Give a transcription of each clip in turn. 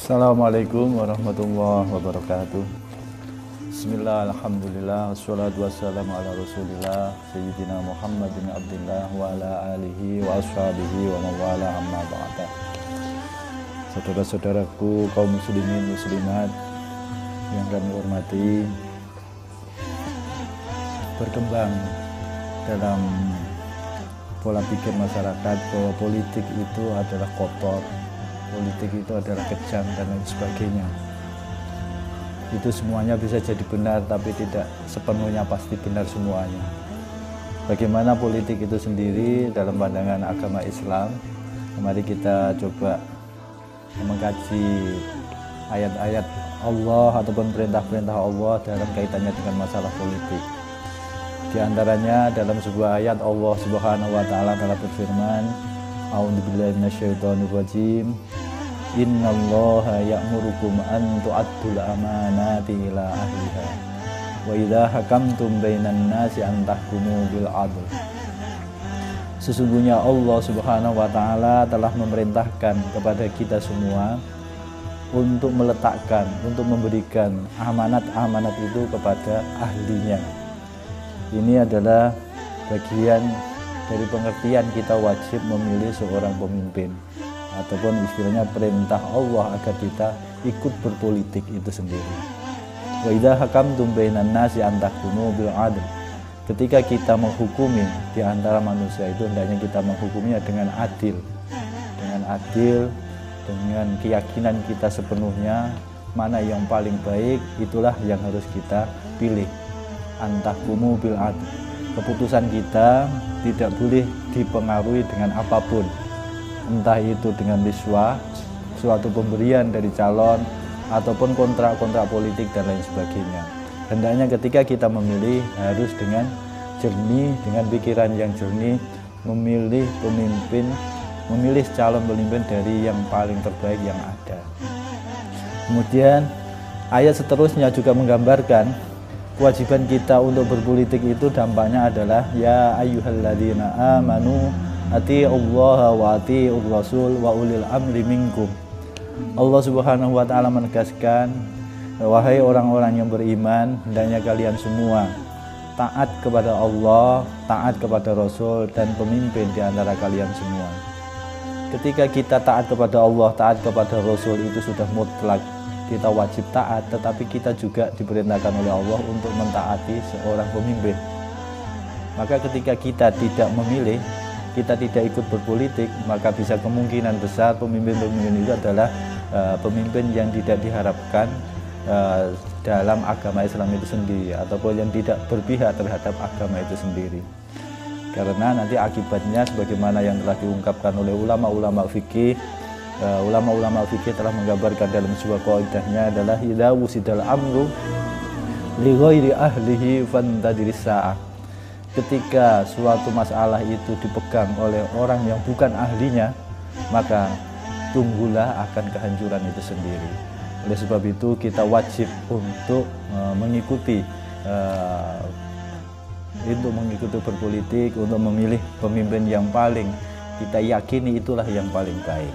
Assalamualaikum warahmatullahi wabarakatuh. Bismillah, alhamdulillah, wassalatu wassalamu ala rasulillah Sayyidina Muhammad bin Abdullah wa ala alihi wa ashabihi wa mawala amma ba'da. Saudara-saudaraku kaum muslimin muslimat yang kami hormati, berkembang dalam pola pikir masyarakat bahwa politik itu adalah kotor, politik itu adalah kejam dan lain sebagainya. Itu semuanya bisa jadi benar, tapi tidak sepenuhnya pasti benar semuanya. Bagaimana politik itu sendiri dalam pandangan agama Islam? Mari kita coba mengkaji ayat-ayat Allah ataupun perintah-perintah Allah dalam kaitannya dengan masalah politik. Di antaranya dalam sebuah ayat Allah Subhanahu wa taala telah berfirman, A'udzubillahi minasyaitonirrajim. Innallaha ya'murukum an tu'addul amanati ila ahliha wa idza hakamtum bainan nasi an tahkumu bil 'adl. Sesungguhnya Allah Subhanahu wa taala telah memerintahkan kepada kita semua untuk meletakkan, untuk memberikan amanat-amanat itu kepada ahlinya. Ini adalah bagian dari pengertian kita wajib memilih seorang pemimpin, ataupun istilahnya perintah Allah agar kita ikut berpolitik itu sendiri. Wa idza hakamtum bainan nasi an tahkumu bil 'adl. Ketika kita menghukumi di antara manusia itu hendaknya kita menghukumnya dengan adil. Dengan adil, dengan keyakinan kita sepenuhnya mana yang paling baik, itulah yang harus kita pilih. An tahkumu bil 'adl. Keputusan kita tidak boleh dipengaruhi dengan apapun, entah itu dengan riswah, suatu pemberian dari calon, ataupun kontrak-kontrak politik dan lain sebagainya. Hendaknya ketika kita memilih harus dengan jernih, dengan pikiran yang jernih, memilih pemimpin, memilih calon pemimpin dari yang paling terbaik yang ada. Kemudian ayat seterusnya juga menggambarkan kewajiban kita untuk berpolitik itu dampaknya adalah ya ayyuhalladzina amanu ati'ullaha wa ati'ur rasul wa ulil amri minkum. Allah Subhanahu wa taala menegaskan, wahai orang-orang yang beriman, hendaknya kalian semua taat kepada Allah, taat kepada Rasul dan pemimpin di antara kalian semua. Ketika kita taat kepada Allah, taat kepada Rasul itu sudah mutlak, kita wajib taat, tetapi kita juga diperintahkan oleh Allah untuk mentaati seorang pemimpin. Maka ketika kita tidak memilih, kita tidak ikut berpolitik, maka bisa kemungkinan besar pemimpin-pemimpin itu adalah pemimpin yang tidak diharapkan dalam agama Islam itu sendiri, ataupun yang tidak berpihak terhadap agama itu sendiri. Karena nanti akibatnya sebagaimana yang telah diungkapkan oleh ulama-ulama fikih, ulama-ulama fikih telah menggambarkan dalam sebuah qaidahnya adalah idza wusidal amru li ghairi ahlihi fantadiris sa'ah. Ketika suatu masalah itu dipegang oleh orang yang bukan ahlinya, maka tunggulah akan kehancuran itu sendiri. Oleh sebab itu kita wajib untuk mengikuti berpolitik, untuk memilih pemimpin yang paling kita yakini itulah yang paling baik.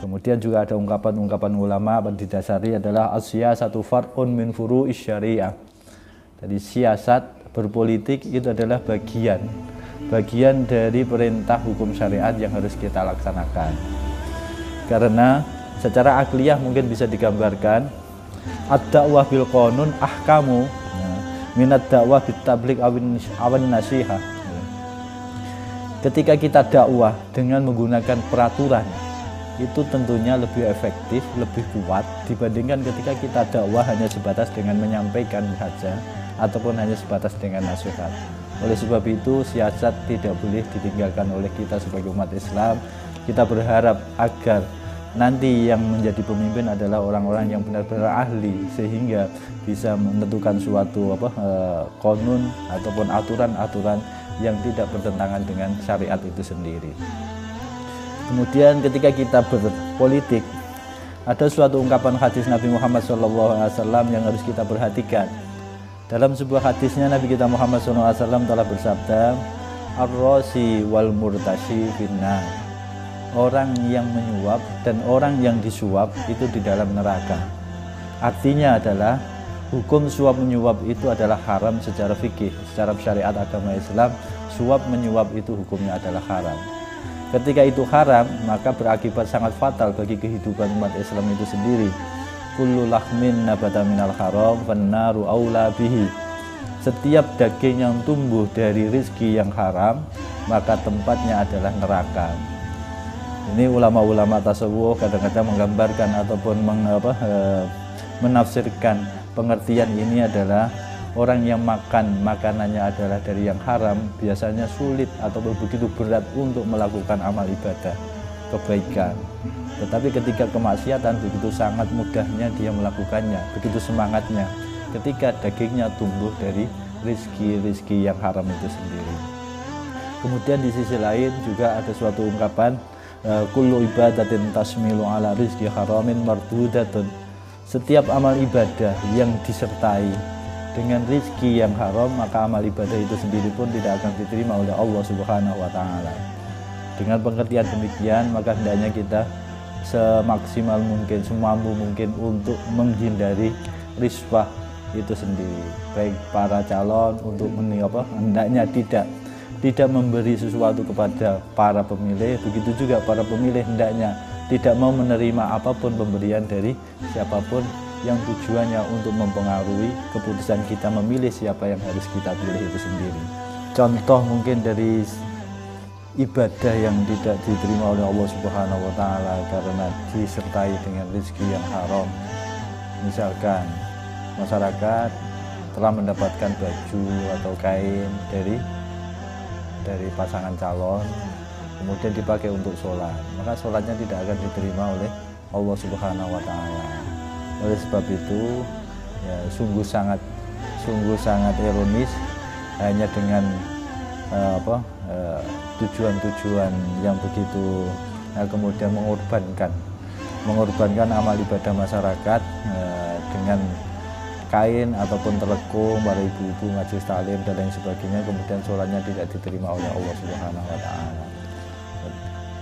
Kemudian juga ada ungkapan-ungkapan ulama yang didasari adalah as-siyasatu far'un min furu'is syariah. Jadi siasat berpolitik itu adalah bagian dari perintah hukum syariat yang harus kita laksanakan. Karena secara akliyah mungkin bisa digambarkan ad-da'wah bil qanun ahkamu minad da'wah bit tabligh awan nasihah. Ketika kita dakwah dengan menggunakan peraturan, itu tentunya lebih efektif, lebih kuat dibandingkan ketika kita dakwah hanya sebatas dengan menyampaikan saja ataupun hanya sebatas dengan nasihat. Oleh sebab itu siasat tidak boleh ditinggalkan oleh kita sebagai umat Islam. Kita berharap agar nanti yang menjadi pemimpin adalah orang-orang yang benar-benar ahli, sehingga bisa menentukan suatu konun ataupun aturan-aturan yang tidak bertentangan dengan syariat itu sendiri. Kemudian ketika kita berpolitik, ada suatu ungkapan hadis Nabi Muhammad SAW yang harus kita perhatikan. Dalam sebuah hadisnya Nabi kita Muhammad SAW telah bersabda, ar-rasi wal murtashi finnar. orang yang menyuap dan orang yang disuap itu di dalam neraka. Artinya adalah hukum suap menyuap itu adalah haram secara fikih, secara syariat agama Islam. Suap menyuap itu hukumnya adalah haram. Ketika itu haram, maka berakibat sangat fatal bagi kehidupan umat Islam itu sendiri. Kullu lahmin nabata minal haram fannaru aula bihi. Setiap daging yang tumbuh dari rizki yang haram, maka tempatnya adalah neraka. Ini ulama-ulama tasawuf kadang-kadang menggambarkan ataupun menafsirkan pengertian ini adalah orang yang makan makanannya adalah dari yang haram, biasanya sulit atau begitu berat untuk melakukan amal ibadah kebaikan. Tetapi ketika kemaksiatan begitu sangat mudahnya dia melakukannya, begitu semangatnya ketika dagingnya tumbuh dari rizki yang haram itu sendiri. Kemudian di sisi lain juga ada suatu ungkapan, kullu ibadatin tasmilu ala rizki haramin mardudatun. Setiap amal ibadah yang disertai dengan rizki yang haram, maka amal ibadah itu sendiri pun tidak akan diterima oleh Allah Subhanahu wa Ta'ala. Dengan pengertian demikian, maka hendaknya kita semaksimal mungkin, semampu mungkin untuk menghindari riswah itu sendiri. Baik para calon untuk hendaknya tidak memberi sesuatu kepada para pemilih, begitu juga para pemilih hendaknya tidak mau menerima apapun pemberian dari siapapun yang tujuannya untuk mempengaruhi keputusan kita memilih siapa yang harus kita pilih itu sendiri. Contoh mungkin dari ibadah yang tidak diterima oleh Allah Subhanahu wa Ta'ala karena disertai dengan rezeki yang haram. Misalkan masyarakat telah mendapatkan baju atau kain dari pasangan calon, kemudian dipakai untuk sholat, maka sholatnya tidak akan diterima oleh Allah Subhanahu wa Ta'ala. Oleh sebab itu ya, sungguh sangat ironis hanya dengan tujuan-tujuan yang begitu kemudian mengorbankan amal ibadah masyarakat dengan kain ataupun telekung para ibu-ibu majelis taklim dan lain sebagainya, kemudian sholatnya tidak diterima oleh Allah Subhanahu wa Ta'ala.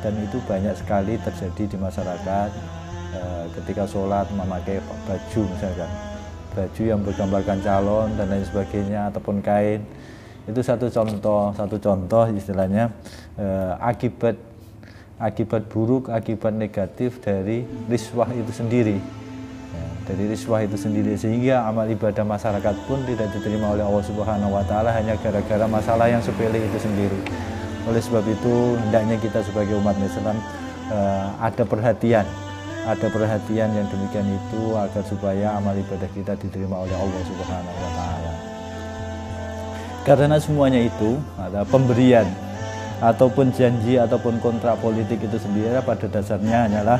Dan itu banyak sekali terjadi di masyarakat ketika sholat memakai baju, misalkan baju yang bergambarkan calon dan lain sebagainya ataupun kain. Itu satu contoh istilahnya akibat buruk, akibat negatif dari riswah itu sendiri. Dari riswah itu sendiri, sehingga amal ibadah masyarakat pun tidak diterima oleh Allah Subhanahu wa Ta'ala hanya gara-gara masalah yang sepele itu sendiri. Oleh sebab itu hendaknya kita sebagai umat Islam ada perhatian yang demikian itu agar supaya amal ibadah kita diterima oleh Allah Subhanahu wa Ta'ala. Karena semuanya itu ada pemberian ataupun janji ataupun kontrak politik itu sendiri pada dasarnya hanyalah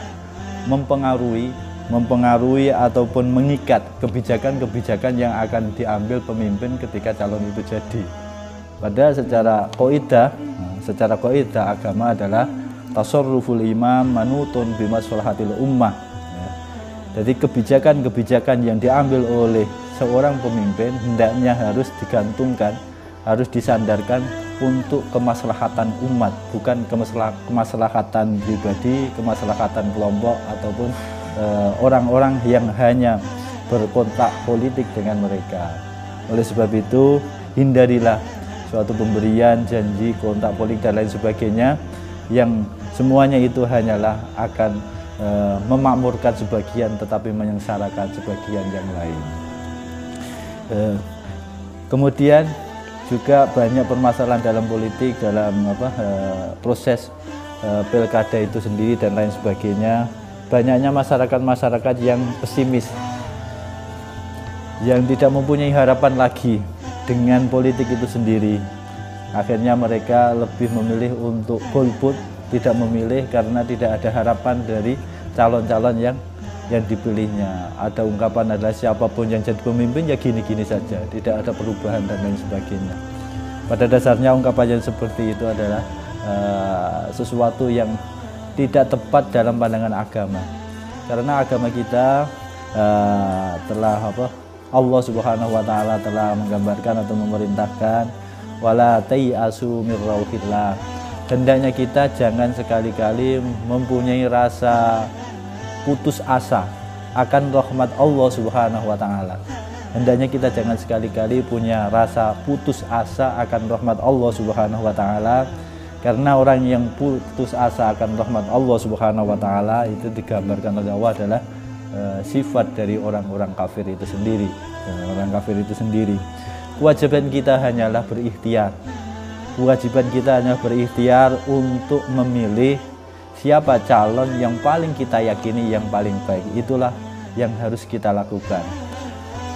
mempengaruhi ataupun mengikat kebijakan-kebijakan yang akan diambil pemimpin ketika calon itu jadi. Padahal secara kaidah agama adalah tasarruful imam manutun bimaslahatil ummah. Jadi kebijakan-kebijakan yang diambil oleh seorang pemimpin hendaknya harus digantungkan, harus disandarkan untuk kemaslahatan umat, bukan kemaslahatan pribadi, kemaslahatan kelompok ataupun orang-orang yang hanya berkontak politik dengan mereka. Oleh sebab itu hindarilah suatu pemberian, janji, kontak politik dan lain sebagainya yang semuanya itu hanyalah akan memakmurkan sebagian tetapi menyengsarakan sebagian yang lain. Kemudian juga banyak permasalahan dalam politik, dalam proses pilkada itu sendiri dan lain sebagainya. Banyaknya masyarakat yang pesimis, yang tidak mempunyai harapan lagi dengan politik itu sendiri. Akhirnya mereka lebih memilih untuk golput, tidak memilih karena tidak ada harapan dari calon-calon yang dipilihnya. Ada ungkapan adalah siapapun yang jadi pemimpin ya gini-gini saja, tidak ada perubahan dan lain sebagainya. Pada dasarnya ungkapan yang seperti itu adalah sesuatu yang tidak tepat dalam pandangan agama. Karena agama kita Allah Subhanahu wa Ta'ala telah menggambarkan atau memerintahkan wala tayasu mir rauhillah. hendaknya kita jangan sekali-kali mempunyai rasa putus asa akan rahmat Allah Subhanahu wa taala. Hendaknya kita jangan sekali-kali punya rasa putus asa akan rahmat Allah Subhanahu wa taala, karena orang yang putus asa akan rahmat Allah Subhanahu wa taala itu digambarkan oleh Allah adalah sifat dari orang-orang kafir itu sendiri. Orang kafir itu sendiri. Kewajiban kita hanyalah berikhtiar. Kewajiban kita hanya berikhtiar untuk memilih siapa calon yang paling kita yakini yang paling baik. Itulah yang harus kita lakukan.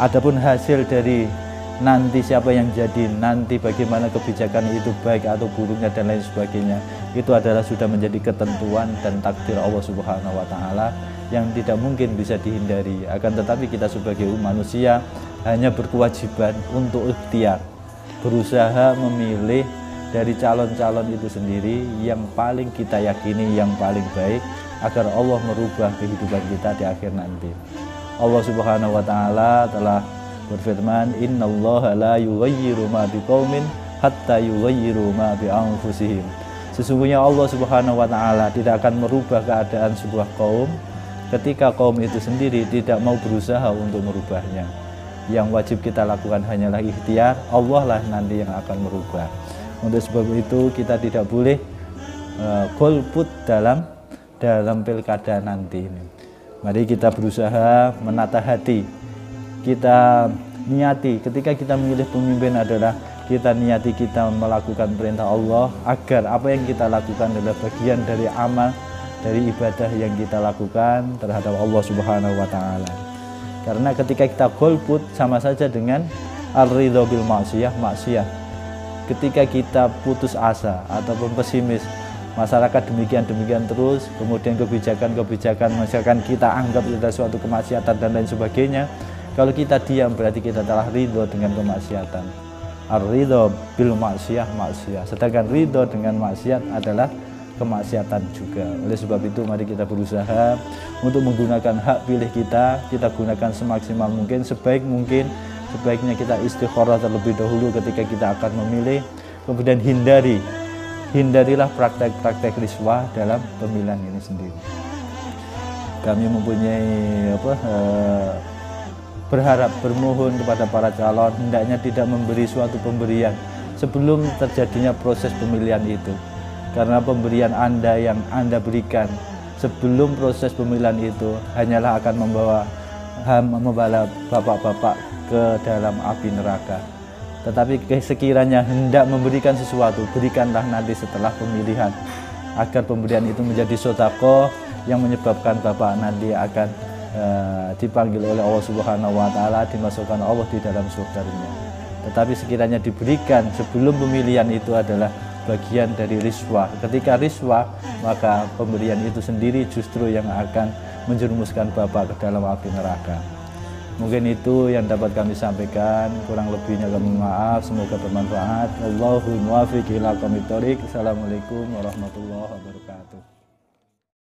Adapun hasil dari nanti siapa yang jadi, nanti bagaimana kebijakan itu baik atau buruknya dan lain sebagainya, itu adalah sudah menjadi ketentuan dan takdir Allah Subhanahu wa taala yang tidak mungkin bisa dihindari. Akan tetapi kita sebagai manusia hanya berkewajiban untuk ikhtiar, berusaha memilih dari calon-calon itu sendiri yang paling kita yakini yang paling baik, agar Allah merubah kehidupan kita di akhir nanti. Allah Subhanahu wa taala telah berfirman, innallaha la yughayyiru ma biqaumin hatta yughayyiru ma bi anfusihim. Sesungguhnya Allah Subhanahu wa taala tidak akan merubah keadaan sebuah kaum ketika kaum itu sendiri tidak mau berusaha untuk merubahnya. Yang wajib kita lakukan hanyalah ikhtiar, Allah lah nanti yang akan merubah. Untuk sebab itu kita tidak boleh golput dalam pilkada nanti ini. Mari kita berusaha menata hati. Kita niati ketika kita memilih pemimpin adalah kita niati kita melakukan perintah Allah, agar apa yang kita lakukan adalah bagian dari amal, dari ibadah yang kita lakukan terhadap Allah Subhanahu wa taala. Karena ketika kita golput sama saja dengan al-ridho bil maksiyah. Ketika kita putus asa ataupun pesimis, masyarakat demikian terus, kemudian kebijakan misalkan kita anggap itu suatu kemaksiatan dan lain sebagainya. Kalau kita diam berarti kita telah ridho dengan kemaksiatan. Ar-ridho bil maksiyah. Sedangkan ridho dengan maksiat adalah kemaksiatan juga. Oleh sebab itu mari kita berusaha untuk menggunakan hak pilih kita gunakan semaksimal mungkin, sebaik mungkin. Sebaiknya kita istikharah terlebih dahulu ketika kita akan memilih. Kemudian hindarilah praktek-praktek riswah dalam pemilihan ini sendiri. Kami mempunyai berharap, bermohon kepada para calon hendaknya tidak memberi suatu pemberian sebelum terjadinya proses pemilihan itu. Karena pemberian Anda yang Anda berikan sebelum proses pemilihan itu hanyalah akan membawa bapak-bapak ke dalam api neraka. Tetapi sekiranya hendak memberikan sesuatu, berikanlah nanti setelah pemilihan, agar pemberian itu menjadi sedekah yang menyebabkan bapak nanti akan dipanggil oleh Allah Subhanahu wa taala, dimasukkan Allah di dalam surga-Nya. Tetapi sekiranya diberikan sebelum pemilihan itu adalah bagian dari riswah. Ketika riswah, maka pemberian itu sendiri justru yang akan menjerumuskan bapak ke dalam api neraka. Mungkin itu yang dapat kami sampaikan, kurang lebihnya kami maaf, semoga bermanfaat. Wallahul muwaffiq ila aqwamit thoriq. Assalamualaikum warahmatullahi wabarakatuh.